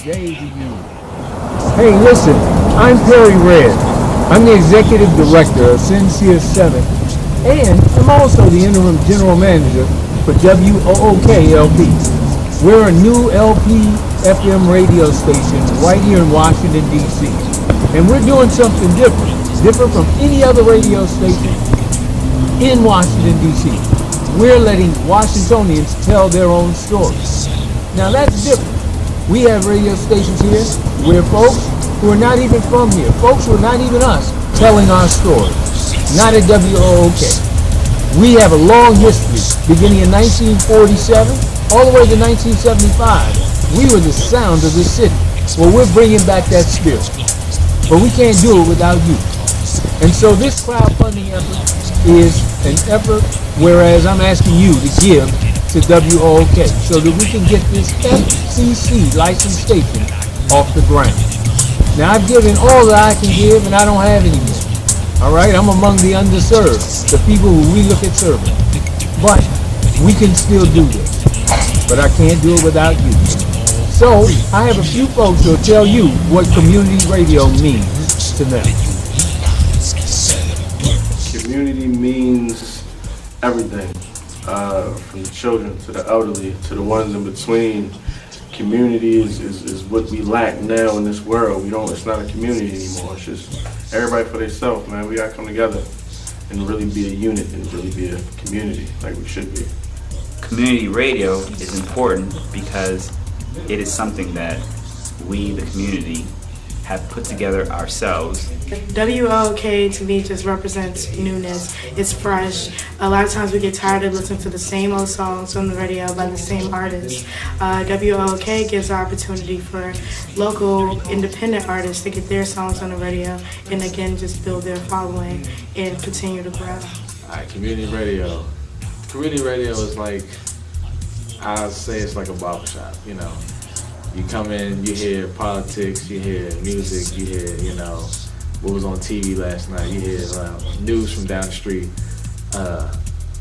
day to you. Hey, listen, I'm Perry Red. I'm the executive director of Sincere 7, and I'm also the interim general manager for WOOK LP. We're a new LP FM radio station right here in Washington, D.C. And we're doing something different from any other radio station in Washington, D.C. We're letting Washingtonians tell their own stories. Now that's different. We have radio stations here where folks who are not even from here, folks who are not even us, telling our stories. Not at WOOK. We have a long history, beginning in 1947, all the way to 1975. We were the sound of this city. Well, we're bringing back that spirit. But we can't do it without you. And so this crowdfunding effort is an effort, whereas I'm asking you to give to WOOK so that we can get this FCC licensed station off the ground. Now, I've given all that I can give, and I don't have any more. All right, I'm among the underserved, the people who we look at serving. But we can still do this. But I can't do it without you. So I have a few folks who will tell you what community radio means to them. Community means everything, from the children to the elderly to the ones in between. Community is what we lack now in this world. It's not a community anymore. It's just everybody for themselves, man. We gotta come together and really be a unit and really be a community like we should be. Community radio is important because it is something that we, the community, have put together ourselves. WOOK to me just represents newness. It's fresh. A lot of times we get tired of listening to the same old songs on the radio by the same artists. WOOK gives the opportunity for local independent artists to get their songs on the radio and again just build their following and continue to grow. Alright, community radio. Community radio is like, I'd say it's like a barbershop, you know. You come in, you hear politics, you hear music, you hear, what was on TV last night, you hear news from down the street.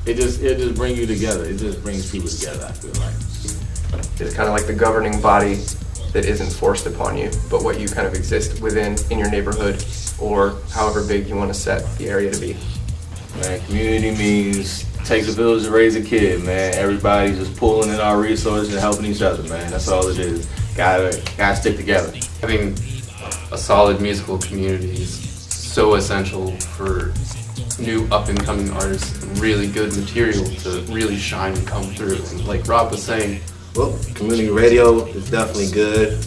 It just brings you together. It just brings people together, I feel like. It's kind of like the governing body that isn't forced upon you, but what you kind of exist within in your neighborhood or however big you want to set the area to be. Man, community means take the village to raise a kid, man. Everybody's just pulling in our resources and helping each other, man. That's all it is. Gotta stick together. Having a solid musical community is so essential for new up-and-coming artists and really good material to really shine and come through. And like Rob was saying, well, community radio is definitely good.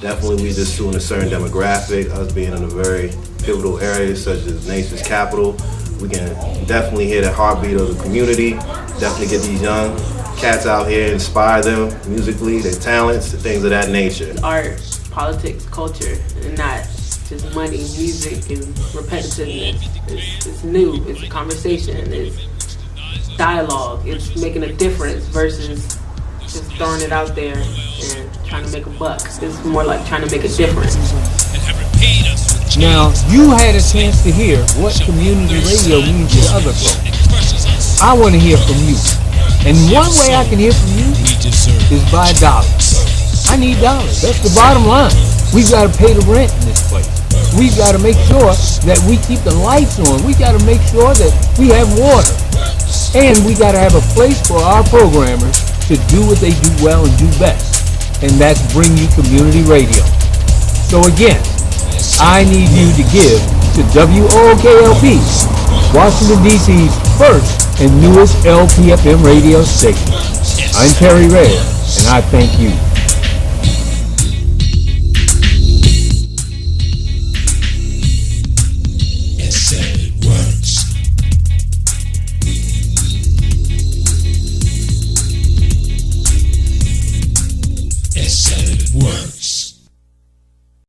Definitely we just suing a certain demographic, us being in a very pivotal area such as nation's capital. We can definitely hear the heartbeat of the community, definitely get these young cats out here, inspire them musically, their talents, things of that nature. Art, politics, culture, and not just money, music, and repetitiveness. It's new, it's a conversation, it's dialogue, it's making a difference versus just throwing it out there and trying to make a buck. It's more like trying to make a difference. Now, you had a chance to hear what community radio means to other folks. I want to hear from you. And one way I can hear from you is by dollars. I need dollars. That's the bottom line. We've got to pay the rent in this place. We've got to make sure that we keep the lights on. We've got to make sure that we have water. And we got to have a place for our programmers to do what they do well and do best. And that's bring you community radio. So again, I need you to give to WOOK-LP, Washington, D.C.'s first and newest LP FM radio station. I'm Perry Red, and I thank you.